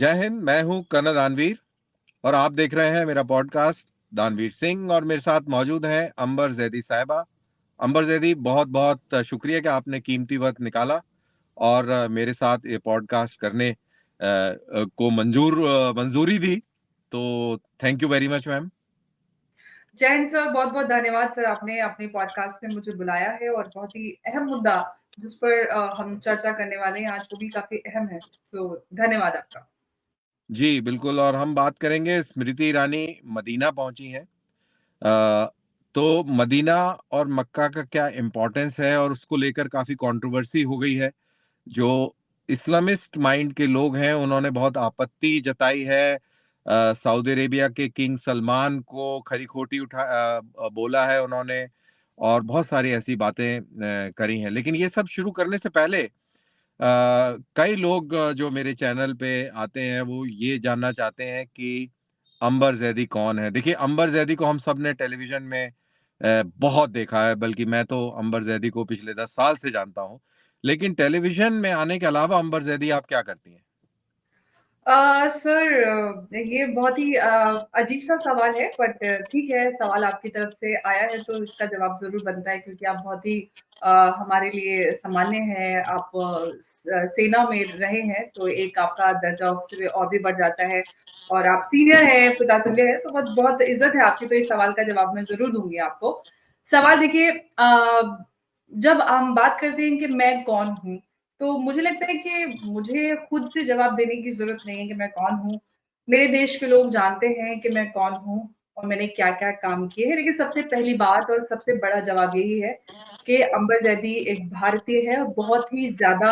जय हिंद। मैं हूं कर्नल दानवीर और आप देख रहे हैं मेरा पॉडकास्ट दानवीर सिंह। और मेरे साथ मौजूद हैं अंबर जैदी साहिबा। अंबर जैदी, बहुत बहुत शुक्रिया कि आपने कीमती वक्त निकाला और मेरे साथ ये पॉडकास्ट करने को मंजूरी दी। तो thank you very much ma'am. जय हिंद सर, बहुत-बहुत धन्यवाद सर, आपने अपने पॉडकास्ट में मुझे बुलाया है और बहुत ही अहम मुद्दा जिस पर हम चर्चा करने वाले हैं आज, वो भी काफ़ी अहम है। तो धन्यवाद आपका। जी बिल्कुल। और हम बात करेंगे, स्मृति ईरानी मदीना पहुंची हैं। अ, तो मदीना और मक्का का क्या इम्पोर्टेंस है और उसको लेकर काफी कंट्रोवर्सी हो गई है। जो इस्लामिस्ट माइंड के लोग हैं उन्होंने बहुत आपत्ति जताई है। सऊदी अरेबिया के किंग सलमान को खरी खोटी बोला है उन्होंने, और बहुत सारी ऐसी बातें करी हैं। लेकिन ये सब शुरू करने से पहले कई लोग जो मेरे चैनल पे आते हैं वो ये जानना चाहते हैं कि अंबर जैदी कौन है। देखिए, अंबर जैदी को हम सब ने टेलीविजन में बहुत देखा है, बल्कि मैं तो अंबर जैदी को पिछले 10 साल से जानता हूँ। लेकिन टेलीविजन में आने के अलावा अंबर जैदी आप क्या करती हैं? सर, ये बहुत ही अजीब-सा सवाल है, बट ठीक है, सवाल आपकी तरफ से आया है तो इसका जवाब ज़रूर बनता है क्योंकि आप बहुत ही अ, हमारे लिए सामान्य हैं। आप सेना में रहे हैं, तो एक आपका दर्जा उससे और भी बढ़ जाता है और आप सीनियर हैं, पितातुल्य हैं, तो बहुत बहुत इज़्ज़त है आपकी, तो इस सवाल का जवाब मैं ज़रूर दूँगी आपको। सवाल देखिए, जब हम बात करते हैं कि मैं कौन हूँ, तो मुझे लगता है कि मुझे खुद से जवाब देने की ज़रूरत नहीं है कि मैं कौन हूँ। मेरे देश के लोग जानते हैं कि मैं कौन हूँ और मैंने क्या-क्या काम किए हैं। लेकिन सबसे पहली बात और सबसे बड़ा जवाब यही है कि अंबर ज़ैदी एक भारतीय है और बहुत ही ज़्यादा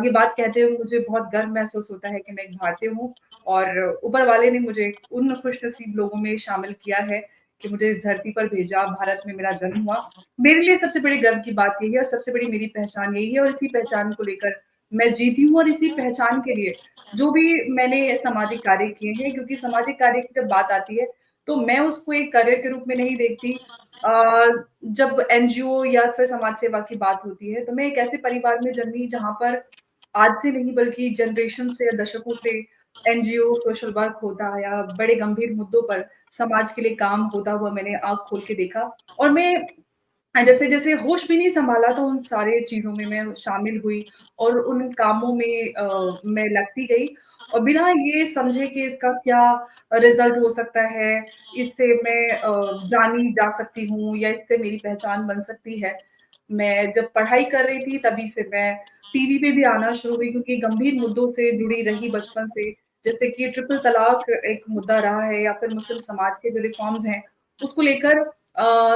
ये बात कहते हुए मुझे बहुत गर्व महसूस होता है कि मैं एक भारतीय हूँ और ऊपर वाले ने मुझे उन खुशनसीब लोगों में शामिल किया है कि मुझे इस धरती पर भेजा, भारत में मेरा जन्म हुआ। मेरे लिए सबसे बड़ी गर्व की बात यही है और सबसे बड़ी मेरी पहचान यही है और इसी पहचान को लेकर मैं जीती हूँ और इसी पहचान के लिए जो भी मैंने सामाजिक कार्य किए हैं, क्योंकि सामाजिक कार्य की जब बात आती है, तो मैं उसको एक करियर के रूप में नहीं देखती। जब एनजीओ या फिर समाज सेवा की बात होती है, तो मैं एक ऐसे परिवार में जन्मी जहाँ पर आज से नहीं बल्कि जनरेशन से या दशकों से एनजीओ, सोशल वर्क होता है या बड़े गंभीर मुद्दों पर समाज के लिए काम होता हुआ मैंने आँख खोल के देखा और मैं जैसे-जैसे होश भी नहीं सँभाला तो उन सारे चीज़ों में मैं शामिल हुई और उन कामों में मैं लगती गई और बिना ये समझे कि इसका क्या रिज़ल्ट हो सकता है, इससे मैं जानी जा सकती हूँ या इससे मेरी पहचान बन सकती है। मैं जब पढ़ाई कर रही थी तभी से मैं टीवी पे भी आना शुरू हुई क्योंकि गंभीर मुद्दों से जुड़ी रही बचपन से, जैसे कि ट्रिपल तलाक एक मुद्दा रहा है या फिर मुस्लिम समाज के जो रिफ़ॉर्म्स हैं, उसको लेकर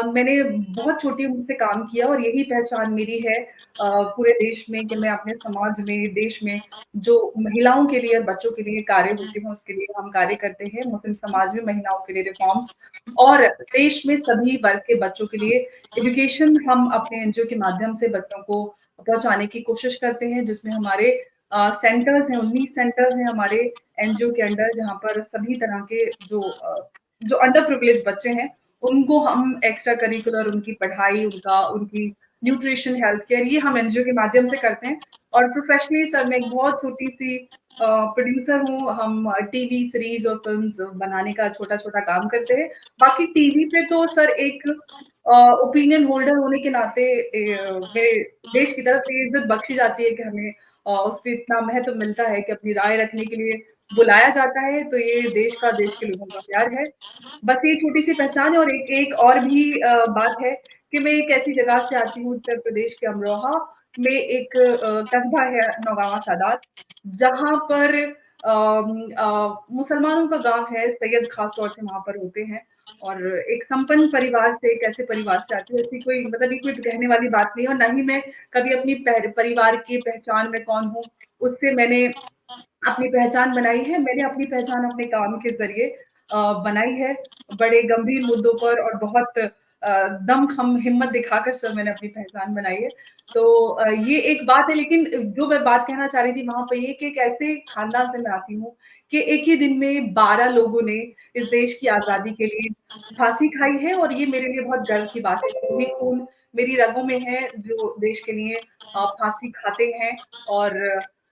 मैंने बहुत छोटी उम्र से काम किया और यही पहचान मेरी है पूरे देश में कि मैं अपने समाज में, देश में जो महिलाओं के लिए और बच्चों के लिए कार्य होते हैं, उसके लिए हम कार्य करते हैं। मुस्लिम समाज में महिलाओं के लिए रिफ़ॉर्म्स और देश में सभी वर्ग के बच्चों के लिए एजुकेशन हम अपने एनजीओ के माध्यम से बच्चों को पहुँचाने की कोशिश करते हैं, जिसमें हमारे सेंटर्स हैं, 19 सेंटर्स हैं हमारे एनजीओ के अंडर, जहाँ पर सभी तरह के जो अंडर प्रिविलेज्ड बच्चे हैं, उनको हम एक्स्ट्रा करिकुलर उनकी पढ़ाई, उनकी न्यूट्रिशन, हेल्थ केयर ये हम एनजीओ के माध्यम से करते हैं और प्रोफ़ेशनली सर मैं एक बहुत छोटी-सी प्रोड्यूसर हूँ। हम टीवी सीरीज़ और फ़िल्म्स बनाने का छोटा-छोटा काम करते हैं। बाकी टीवी पे तो सर एक ओपिनियन होल्डर होने के नाते मेरे देश की तरफ से ये इज़्ज़त बख्शी जाती है कि हमें उस पे इतना महत्व मिलता है कि अपनी राय रखने के लिए बुलाया जाता है, तो ये देश के लोगों का प्यार है। बस ये छोटी-सी पहचान है और एक एक और भी बात है कि मैं एक ऐसी जगह से आती हूँ उत्तर प्रदेश के अमरोहा में एक कस्बा है नौगावा सादात, जहाँ पर मुसलमानों का गाँव है, सैयद ख़ास तौर से वहाँ पर होते हैं और एक संपन्न परिवार से, एक ऐसे परिवार से आती हूँ, ऐसी कोई मतलब ये कोई कहने वाली बात नहीं है और ना ही मैं कभी अपनी परिवार की पहचान मैं कौन हूँ, उससे मैंने अपनी पहचान बनाई है। मैंने अपनी पहचान अपने काम के ज़रिए बनाई है, बड़े गंभीर मुद्दों पर और बहुत दमख़म हिम्मत दिखाकर सर मैंने अपनी पहचान बनाई है। तो ये एक बात है लेकिन जो मैं बात कहना चाह रही थी वहाँ पे ये कि एक ऐसे ख़ानदान से मैं आती हूँ कि एक ही दिन में 12 लोगों ने इस देश की आज़ादी के लिए फांसी खाई है और ये मेरे लिए बहुत गर्व की बात है। वही खून मेरी रगों में है जो देश के लिए फांसी खाते हैं और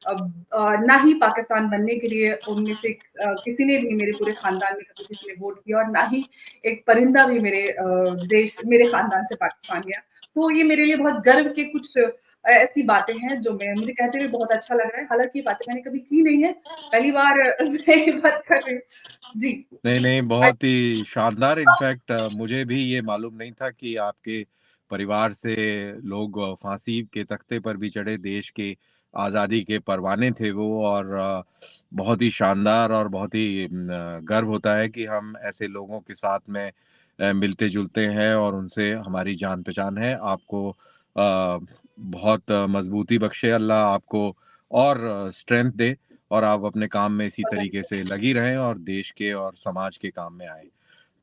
ना ही पाकिस्तान बनने के लिए उनमें से किसी ने भी, मेरे पूरे खानदान में कभी किसी ने वोट किया, और ना ही एक परिंदा भी मेरे खानदान से पाकिस्तान गया। तो ये मेरे लिए बहुत गर्व के कुछ ऐसी बातें हैं जो मुझे कहते हुए बहुत अच्छा लग रहा है। हालाँकि ये बातें मैंने कभी की नहीं है, पहली बार मैं ये बात कर रही हूँ। जी। नहीं, नहीं, बहुत ही शानदार। इनफैक्ट मुझे भी ये मालूम नहीं था कि आपके परिवार से लोग फांसी के तख्ते पर भी चढ़े देश की आज़ादी के परवाने थे वो। और बहुत ही शानदार और बहुत ही गर्व होता है कि हम ऐसे लोगों के साथ में मिलते-जुलते हैं और उनसे हमारी जान-पहचान है। आपको बहुत मज़बूती बख्शे अल्लाह आपको, और स्ट्रेंथ दे, और आप अपने काम में इसी तरीके से लगी रहें और देश के और समाज के काम में आएँ।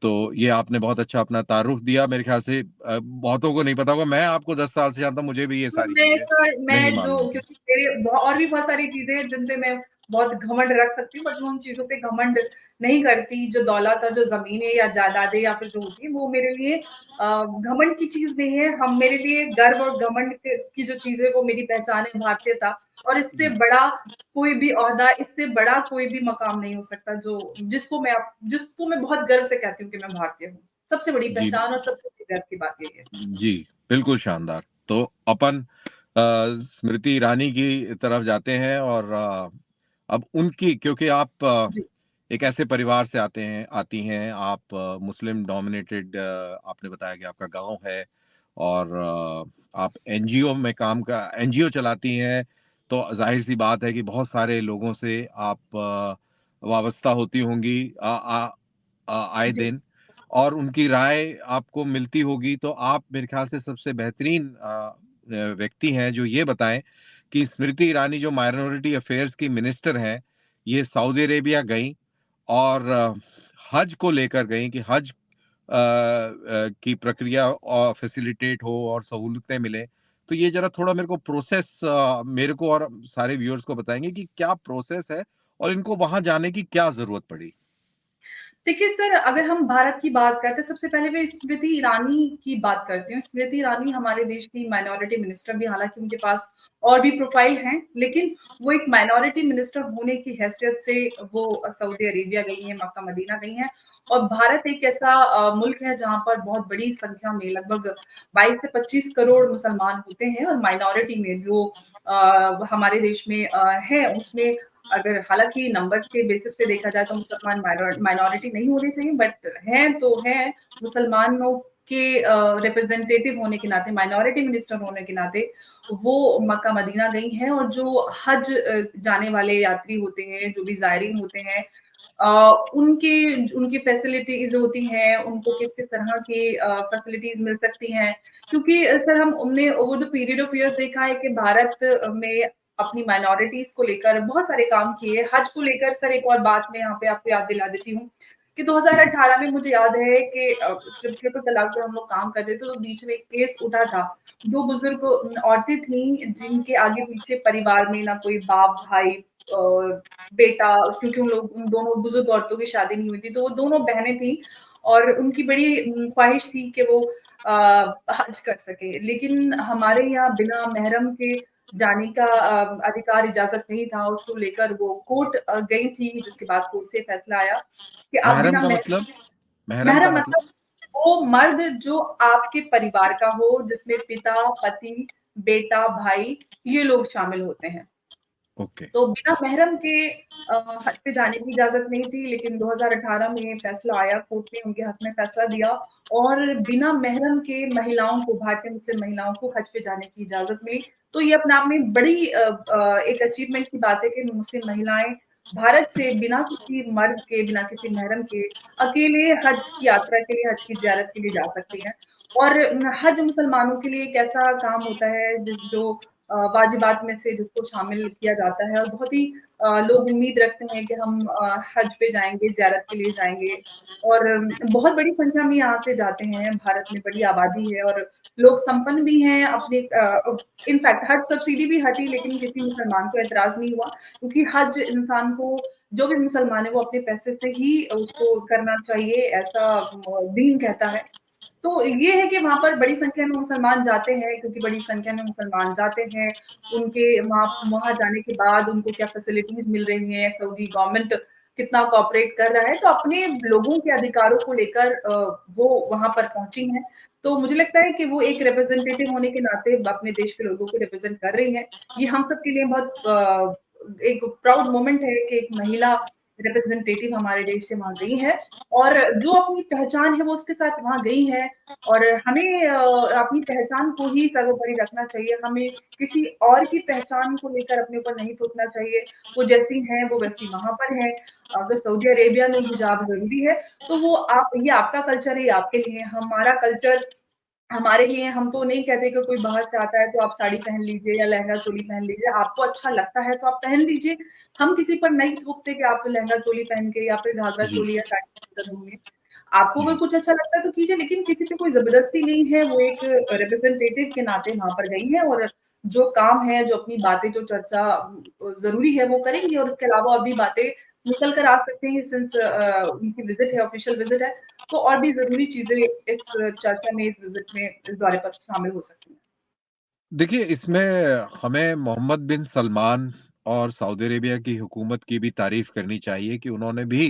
तो ये आपने बहुत अच्छा अपना तारुफ़ दिया। मेरे ख़्याल से बहुतों को नहीं पता होगा। मैं आपको 10 साल से जानता हूँ, मुझे भी ये तो सारी चीज़ें नहीं मैं जो, मालूम थी। क्योंकि मेरे और भी बहुत सारी चीज़ें हैं जिन पे मैं बहुत घमंड रख सकती हूँ, बट मैं उन चीज़ों पे घमंड नहीं करती। जो दौलत और जो ज़मीनें या जायदादें या फिर जो होती हैं, वो मेरे लिए घमंड की चीज़ नहीं है। हम मेरे लिए गर्व और घमंड के की जो चीज़ है, वो मेरी पहचान है भारतीयता, और इससे जी, बड़ा कोई भी ओहदा, इससे बड़ा कोई भी मकाम नहीं हो सकता जो जिसको मैं बहुत गर्व से कहती हूँ कि मैं भारतीय हूँ। सबसे बड़ी जी, पहचान और सबसे बड़ी गर्व की बात यही है। जी, बिल्कुल शानदार। तो अपन स्मृति ईरानी की तरफ जाते हैं, और अब उनकी, क्योंकि आप जी, एक ऐसे परिवार से आती हैं, आप मुस्लिम डोमिनेटेड, आपने बताया कि आपका गाँव है, और आप एनजीओ में एनजीओ चलाती हैं, तो ज़ाहिर-सी बात है कि बहुत सारे लोगों से आप वाबस्ता होती होंगी आए जी। दिन, और उनकी राय आपको मिलती होगी। तो आप मेरे ख़्याल से सबसे बेहतरीन व्यक्ति हैं जो ये बताएँ कि स्मृति ईरानी जो माइनॉरिटी अफ़ेयर्स की मिनिस्टर हैं, ये सऊदी अरेबिया गईं, और हज को लेकर गईं कि हज की प्रक्रिया फैसिलिटेट हो और सहूलतें मिलें। तो ये ज़रा थोड़ा मेरे को प्रोसेस, मेरे को और सारे व्यूअर्स को बताएँगे कि क्या प्रोसेस है और इनको वहाँ जाने की क्या ज़रूरत पड़ी? देखिए सर, अगर हम भारत की बात करते हैं, सबसे पहले मैं स्मृति ईरानी की बात करती हूँ। स्मृति ईरानी हमारे देश की माइनॉरिटी मिनिस्टर भी, हालाँकि उनके पास और भी प्रोफ़ाइल हैं, लेकिन वो एक माइनॉरिटी मिनिस्टर होने की हैसियत से वो सऊदी अरेबिया गई हैं, मक्का मदीना गई हैं। और भारत एक ऐसा मुल्क है जहाँ पर बहुत बड़ी संख्या में, लगभग 22 से 25 करोड़ मुसलमान होते हैं, और माइनॉरिटी में जो हमारे देश में हैं, उसमें अगर हालाँकि नंबर्स के बेसिस पे देखा जाए तो मुसलमान माइनॉरिटी नहीं होने चाहिए, बट हैं तो हैं। मुसलमानों के रिप्रेजेंटेटिव होने के नाते, माइनॉरिटी मिनिस्टर होने के नाते, वो मक्का मदीना गई हैं, और जो हज जाने वाले यात्री होते हैं, जो भी ज़ायरीन होते हैं, अ, उनकी उनकी फैसिलिटीज़ होती हैं, उनको किस-किस तरह की फैसिलिटीज़ मिल सकती हैं। क्योंकि सर, हमने over the period of years देखा है कि भारत में अपनी माइनॉरिटीज़ को लेकर बहुत सारे काम किए। हज को लेकर सर एक और बात मैं यहाँ पे आपको याद दिला देती हूँ कि 2018 में मुझे याद है कि ट्रिपल तलाक पे हम लोग काम करते थे, तो बीच में एक केस उठा था। 2 बुजुर्ग औरतें थीं जिनके आगे-पीछे परिवार में ना कोई बाप, भाई बेटा, क्योंकि उन दोनों बुजुर्ग औरतों की शादी नहीं हुई थी, तो वो दोनों बहनें थीं, और उनकी बड़ी ख्वाहिश थी कि वो हज कर सकें। लेकिन हमारे यहाँ बिना महरम के जाने का अधिकार, इजाज़त नहीं था। उसको लेकर वो कोर्ट गई थी, जिसके बाद कोर्ट से फैसला आया कि आप महरम बिना का महरम मतलब? महरम का महरम मतलब? मतलब वो मर्द जो आपके परिवार का हो, जिसमें पिता, पति, बेटा, भाई, ये लोग शामिल होते हैं। ओके। तो बिना महरम के हज पे जाने की इजाज़त नहीं थी, लेकिन 2018 में फैसला आया, कोर्ट ने उनके हक में फैसला दिया, और बिना महरम के महिलाओं को, भारतीय मुस्लिम महिलाओं को हज पे जाने की इजाज़त मिली। तो ये अपने आप में बड़ी एक अचीवमेंट की बात है कि मुस्लिम महिलाएँ भारत से बिना किसी मर्द के, बिना किसी महरम के, अकेले हज की यात्रा के लिए, हज की ज़ियारत के लिए जा सकती हैं। और हज मुसलमानों के लिए एक ऐसा काम होता है जो वाजिबात में से जिसको शामिल किया जाता है, और बहुत ही लोग उम्मीद रखते हैं कि हम हज पे जाएँगे, ज़ियारत के लिए जाएँगे, और बहुत बड़ी संख्या में यहाँ से जाते हैं। भारत में बड़ी आबादी है, और लोग संपन्न भी हैं अपने इनफैक्ट हज सब्सिडी भी हटी, लेकिन किसी मुसलमान को एतराज़ नहीं हुआ, क्योंकि हज इंसान को, जो भी मुसलमान है, वो अपने पैसे से ही उसको करना चाहिए, ऐसा दीन कहता है। तो ये है कि वहाँ पर बड़ी संख्या में मुसलमान जाते हैं, क्योंकि बड़ी संख्या में मुसलमान जाते हैं, उनके वहाँ वहाँ जाने के बाद उनको क्या फैसिलिटीज़ मिल रही हैं, सऊदी गवर्नमेंट कितना कोऑपरेट कर रहा है, तो अपने लोगों के अधिकारों को लेकर वो वहाँ पर पहुँची हैं। तो मुझे लगता है कि वो एक रिप्रेजेंटेटिव होने के नाते अपने देश के लोगों को रिप्रेजेंट कर रही हैं। ये हम सब के लिए बहुत एक प्राउड मोमेंट है कि एक महिला रिप्रेजेंटेटिव हमारे देश से वहाँ गई है और जो अपनी पहचान है वो उसके साथ वहाँ गई है और हमें अपनी पहचान को ही सर्वोपरि रखना चाहिए। हमें किसी और की पहचान को लेकर अपने ऊपर नहीं थोपना चाहिए। वो जैसी हैं, वो वैसी वहाँ पर हैं। अगर सऊदी अरेबिया में हिजाब ज़रूरी है, तो वो आप ये आपका कल्चर है, ये आपके लिए। हमारा कल्चर हमारे लिए हम तो नहीं कहते कि कोई बाहर से आता है तो आप साड़ी पहन लीजिए या लहंगा-चोली पहन लीजिए। आपको अच्छा लगता है तो आप पहन लीजिए। हम किसी पर नहीं थोपते कि आप लहंगा-चोली पहन के या फिर जी, घाघरा-चोली या साड़ी पहनकर घूमिए। आपको अगर जी। कुछ अच्छा लगता है तो कीजिए, लेकिन किसी पे कोई ज़बरदस्ती नहीं है। वो एक रिप्रेजेंटेटिव के नाते वहाँ पर गई हैं और जो काम है, जो अपनी बातें, जो चर्चा ज़रूरी है वो करेंगी और उसके अलावा और भी बातें निकल कर आ सकती हैं सिंस उनकी विज़िट है, ऑफ़िशियल विज़िट है। तो और भी ज़रूरी चीज़ें इस चर्चा में, इस विज़िट में, इस दौरे पर शामिल हो सकती हैं। देखिए, इसमें हमें मोहम्मद बिन सलमान और सऊदी अरेबिया की हुकूमत की भी तारीफ़ करनी चाहिए कि उन्होंने भी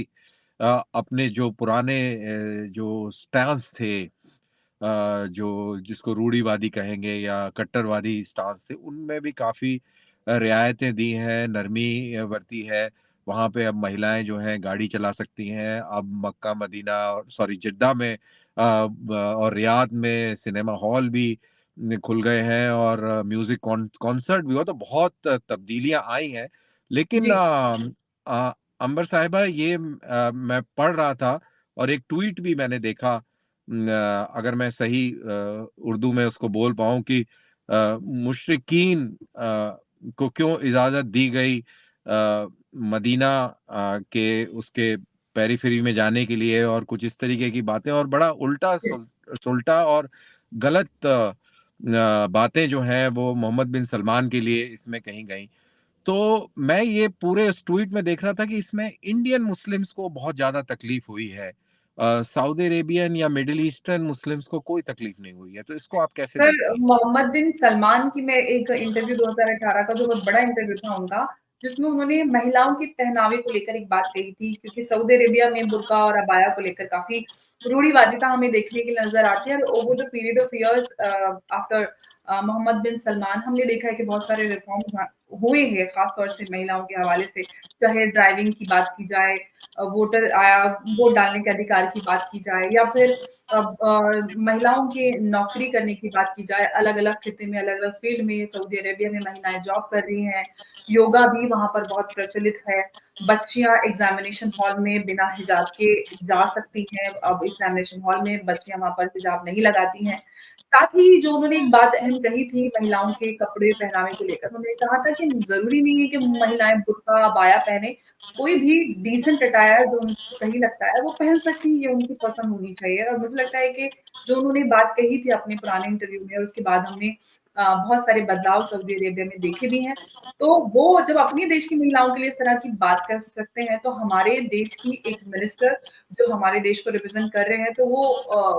अपने जो पुराने जो स्टैंस थे, जो जिसको रूढ़िवादी कहेंगे या कट्टरवादी स्टांस थे, उनमें भी काफ़ी रियायतें दी हैं, नरमी बरती है। वहाँ पे अब महिलाएँ जो हैं गाड़ी चला सकती हैं। अब मक्का, मदीना सॉरी जिद्दा में और रियाद में सिनेमा हॉल भी खुल गए हैं और म्यूज़िक कॉन्सर्ट भी हुआ, तो बहुत तब्दीलियाँ आई हैं। लेकिन जी, अंबर साहिबा, ये मैं पढ़ रहा था और एक ट्वीट भी मैंने देखा, अगर मैं सही उर्दू में उसको बोल पाऊँ कि मुशरिकीन को क्यों इजाज़त दी गई मदीना के उसके पेरिफेरी में जाने के लिए, और कुछ इस तरीके की बातें, और बड़ा उल्टा सुलटा और गलत बातें जो हैं वो मोहम्मद बिन सलमान के लिए इसमें कही गई। तो मैं ये पूरे उस ट्वीट में देख रहा था कि इसमें इंडियन मुस्लिम्स को बहुत ज़्यादा तकलीफ हुई है। सऊदी अरेबियन या मिडल ईस्टर्न मुस्लिम्स को कोई तकलीफ नहीं हुई है। तो इसको आप कैसे सर देखते हैं? मोहम्मद बिन सलमान की मैं एक इंटरव्यू 2018 का जो बहुत बड़ा इंटरव्यू था उनका, जिसमें उन्होंने महिलाओं के पहनावे को लेकर एक बात कही थी, क्योंकि सऊदी अरेबिया में बुर्का और अबाया को लेकर काफ़ी रूढ़िवादिता हमें देखने की नज़र आती है और over the period of years after Mohammed bin Salman हमने देखा है कि बहुत सारे रिफॉर्म्स हुए हैं, खास तौर से महिलाओं के हवाले से। चाहे ड्राइविंग की बात की जाए, वोटर आया वोट डालने के अधिकार की बात की जाए या फिर महिलाओं के नौकरी करने की बात की जाए, अलग-अलग खित्ते में, अलग-अलग फ़ील्ड में सऊदी अरेबिया में महिलाएँ जॉब कर रही हैं। योगा भी वहाँ पर बहुत प्रचलित है। बच्चियाँ एग्ज़ामिनेशन हॉल में बिना हिजाब के जा सकती हैं। अब एग्ज़ामिनेशन हॉल में बच्चियाँ वहाँ पर हिजाब नहीं लगाती हैं। साथ ही जो उन्होंने एक बात अहम कही थी महिलाओं के कपड़े पहनावे को लेकर, उन्होंने कहा था कि ज़रूरी नहीं है कि महिलाएँ बुर्का, अबाया पहने। कोई भी डिसेंट अटायर जो उनको सही लगता है वो पहन सकती हैं, ये उनकी पसंद होनी चाहिए और मुझे लगता है कि जो उन्होंने बात कही थी अपने पुराने इंटरव्यू में और उसके बाद हमने बहुत सारे बदलाव सऊदी अरेबिया में देखे भी हैं। तो वो जब अपने देश की महिलाओं के लिए इस तरह की बात कर सकते हैं, तो हमारे देश की एक मिनिस्टर जो हमारे देश को रिप्रेज़ेंट कर रहे हैं, तो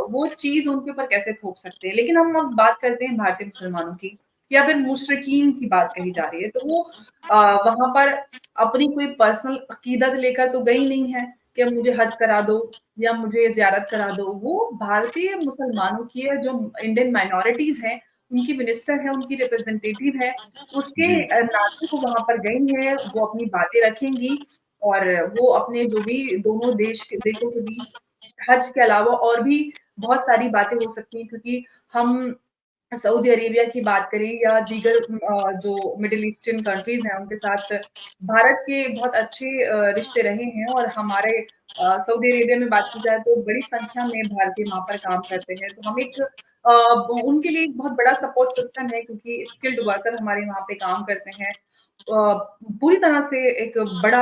वो चीज़ उनके ऊपर कैसे थोप सकते हैं। लेकिन हम अब बात करते हैं भारतीय मुसलमानों की या फिर मुशरिकीन की बात कही जा रही है, तो वो वहाँ पर अपनी कोई पर्सनल अकीदत लेकर तो गई नहीं है कि मुझे हज करा दो या मुझे ज़ियारत करा दो। वो भारतीय मुसलमानों की है, जो इंडियन माइनॉरिटीज़ हैं, उनकी मिनिस्टर है, उनकी रिप्रेज़ेंटेटिव है, उसके जी, नाते वो वहाँ पर गई हैं, वो अपनी बातें रखेंगी और वो अपने जो भी दोनों देशों के बीच हज के अलावा और भी बहुत सारी बातें हो सकती हैं, क्योंकि हम सऊदी अरेबिया की बात करें या दीगर जो मिडल ईस्टर्न कंट्रीज़ हैं, उनके साथ भारत के बहुत अच्छे रिश्ते रहे हैं और हमारे सऊदी अरेबिया में बात की जाए तो बड़ी संख्या में भारतीय वहाँ पर काम करते हैं। तो हम एक उनके लिए एक बहुत बड़ा सपोर्ट सिस्टम है, क्योंकि स्किल्ड वर्कर हमारे वहाँ पे काम करते हैं। पूरी तरह से एक बड़ा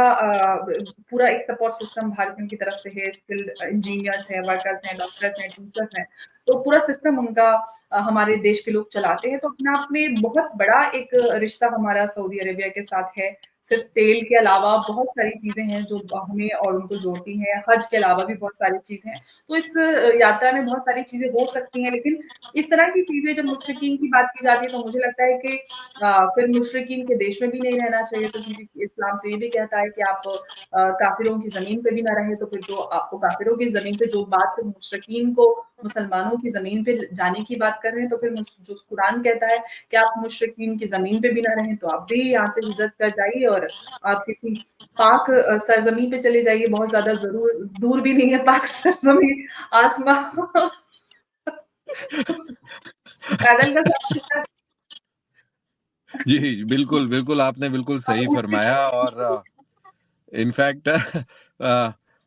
पूरा एक सपोर्ट सिस्टम भारतीयों की तरफ से है, स्किल्ड इंजीनियर्स हैं, वर्कर्स हैं, डॉक्टर्स हैं, टीचर्स हैं। तो पूरा सिस्टम उनका हमारे देश के लोग चलाते हैं, तो अपने आप में बहुत बड़ा एक रिश्ता हमारा सऊदी अरेबिया के साथ है। सिर्फ़ तेल के अलावा बहुत सारी चीज़ें हैं जो हमें और उनको जोड़ती हैं। हज के अलावा भी बहुत सारी चीज़ें हैं। तो इस यात्रा में बहुत सारी चीज़ें हो सकती हैं, लेकिन इस तरह की चीज़ें जब मुशरिकीन की बात की जाती है, तो मुझे लगता है कि फिर मुशरिकीन के देश में भी नहीं रहना चाहिए, तो क्योंकि इस्लाम तो ये भी कहता है कि आप काफ़िरों की ज़मीन पे भी ना रहें, तो फिर तो आपको काफ़िरों की ज़मीन पे जो बात मुशरिकीन को मुसलमानों की ज़मीन पे जाने की बात कर रहे हैं, तो फिर जो कुरान कहता है कि आप मुशरिकीन की ज़मीन पे भी ना रहें, तो आप भी यहाँ से हिजरत कर जाइए और आप किसी पाक सरज़मीं पे चले जाइए, बहुत ज़्यादा ज़रूर दूर भी नहीं है पाक सरज़मीं, आसमां पैदल का सफ़र जी, बिल्कुल, बिल्कुल, आपने बिल्कुल सही ऊँट पे फरमाया और इनफैक्ट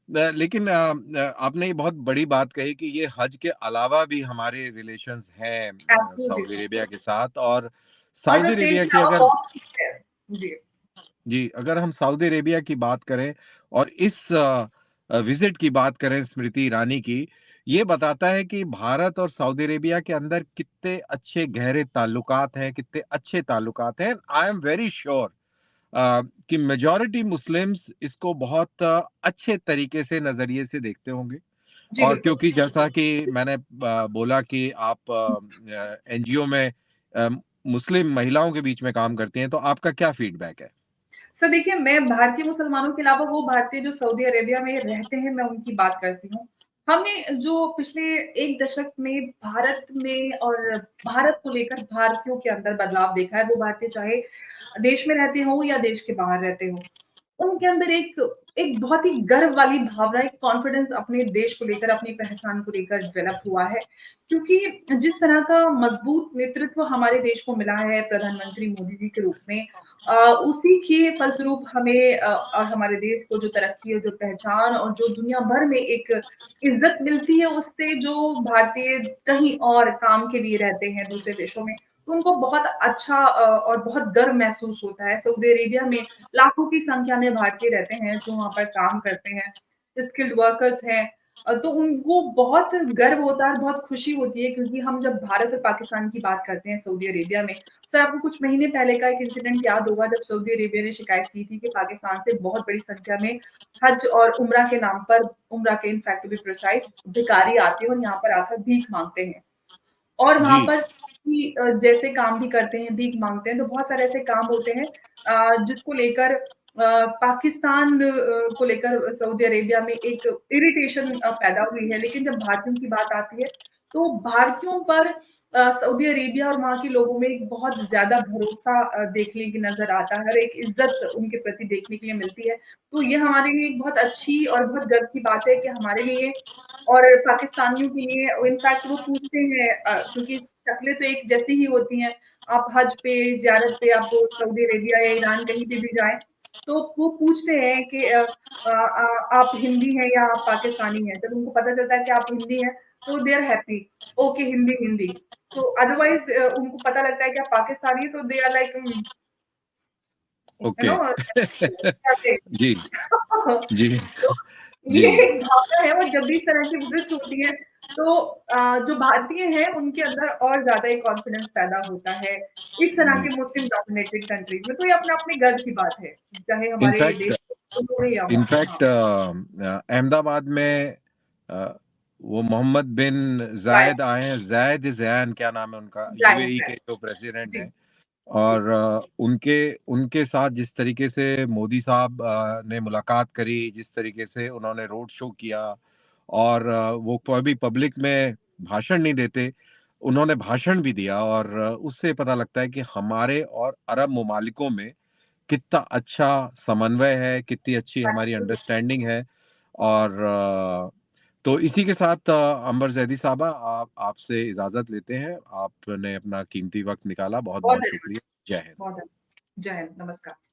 लेकिन आपने ये बहुत बड़ी बात कही कि ये हज के अलावा भी हमारे रिलेशंस हैं एब्सोल्युटली सऊदी सर। अरेबिया के साथ और और सऊदी तेल अरेबिया के की अलावा अगर बहुत कुछ है। जी। जी, अगर हम सऊदी अरेबिया की बात करें और इस विज़िट की बात करें स्मृति ईरानी की, ये बताता है कि भारत और सऊदी अरेबिया के अंदर कितने अच्छे गहरे ताल्लुकात हैं, कितने अच्छे ताल्लुकात हैं। आई एम वेरी श्योर कि मेजॉरिटी मुस्लिम्स इसको बहुत अच्छे तरीके से नज़रिए से देखते होंगे जी, और बिल्कुल। क्योंकि जैसा कि मैंने बोला कि आप एनजीओ में अ, मुस्लिम महिलाओं के बीच में काम करती हैं, तो आपका क्या फीडबैक है? सर देखिए, मैं भारतीय मुसलमानों के अलावा वो भारतीय जो सऊदी अरेबिया में रहते हैं, मैं उनकी बात करती हूँ। हमने जो पिछले 1 दशक में भारत में और भारत को लेकर भारतीयों के अंदर बदलाव देखा है, वो भारतीय चाहे देश में रहते हों या देश के बाहर रहते हों। उनके अंदर एक एक बहुत ही गर्व वाली भावना, एक कॉन्फिडेंस अपने देश को लेकर, अपनी पहचान को लेकर डेवलप हुआ है। क्योंकि जिस तरह का मज़बूत नेतृत्व हमारे देश को मिला है प्रधानमंत्री मोदी जी के रूप में उसी के फलस्वरूप हमें और हमारे देश को जो तरक्की और जो पहचान और जो दुनिया भर में एक इज़्ज़त मिलती है उससे जो भारतीय कहीं और काम के लिए रहते हैं दूसरे देशों में, तो उनको बहुत अच्छा और बहुत गर्व महसूस होता है। सऊदी अरेबिया में लाखों की संख्या में भारतीय रहते हैं जो वहाँ पर काम करते हैं, स्किल्ड वर्कर्स हैं तो उनको बहुत गर्व होता है और बहुत खुशी होती है क्योंकि हम जब भारत और पाकिस्तान की बात करते हैं सऊदी अरेबिया में, सर आपको कुछ महीने पहले का एक इंसिडेंट याद होगा जब सऊदी अरेबिया ने शिकायत की थी कि पाकिस्तान से बहुत बड़ी संख्या में हज और उम्रा के नाम पर उम्रा के in fact to be precise भिखारी आते हैं और यहाँ पर आकर भीख माँगते हैं। और वहाँ जी, पर कि जैसे काम भी करते हैं, भीख माँगते हैं, तो बहुत सारे ऐसे काम होते हैं जिसको लेकर पाकिस्तान को लेकर सऊदी अरेबिया में एक इरिटेशन पैदा हुई है। लेकिन जब भारतीयों की बात आती है, तो भारतीयों पर सऊदी अरेबिया और वहाँ के लोगों में एक बहुत ज़्यादा भरोसा देखने की नज़र आता है और एक इज़्ज़त उनके प्रति देखने के लिए मिलती है। तो ये हमारे लिए एक बहुत अच्छी और बहुत गर्व की बात है कि हमारे लिए और पाकिस्तानियों के लिए इनफैक्ट वो पूछते हैं क्योंकि शक्लें तो एक जैसी ही होती हैं। आप हज पे, ज़ियारत पे आप सऊदी अरेबिया या ईरान कहीं पे भी जाएँ, तो वो पूछते हैं कि आप हिंदी हैं या आप पाकिस्तानी हैं? जब उनको पता चलता है कि आप हिंदी हैं, तो they are happy okay Hindi, Hindi. तो अदरवाइज़ उनको पता लगता है कि आप पाकिस्तानी हैं, तो they are like you okay. No जी, जी, तो जी, ये एक भावना है और जब भी इस तरह की विज़िट्स होती हैं, तो जो भारतीय हैं, उनके अंदर और ज़्यादा एक कॉन्फिडेंस पैदा होता है, इस तरह जी। के मुस्लिम डोमिनेटेड कंट्रीज़ में, तो ये अपने-अपने गर्व की बात है, चाहे हमारे इनफैक्ट देश में या वहाँ। हाँ, इनफैक्ट अहमदाबाद में अ, वो मोहम्मद बिन जायद ज़ायद आए हैं, ज़ायद ज़ैन क्या नाम है उनका, जायद यूएई के जायद। जो प्रेसिडेंट जी, हैं जी। और उनके उनके साथ जिस तरीके से मोदी साहब ने मुलाकात करी, जिस तरीके से उन्होंने रोड शो किया और वो कभी पब्लिक में भाषण नहीं देते, उन्होंने भाषण भी दिया और उससे पता लगता है कि हमारे और अरब ममालिकों में कितना अच्छा समन्वय है, कितनी अच्छी हमारी एब्सोल्यूटली अंडरस्टैंडिंग है और तो इसी के साथ अंबर ज़ैदी साहबा आप आपसे इजाज़त लेते हैं। आपने अपना कीमती वक़्त निकाला, बहुत बहुत-बहुत धन्यवाद, शुक्रिया। जय हिंद। बहुत धन्यवाद। जय हिंद, नमस्कार।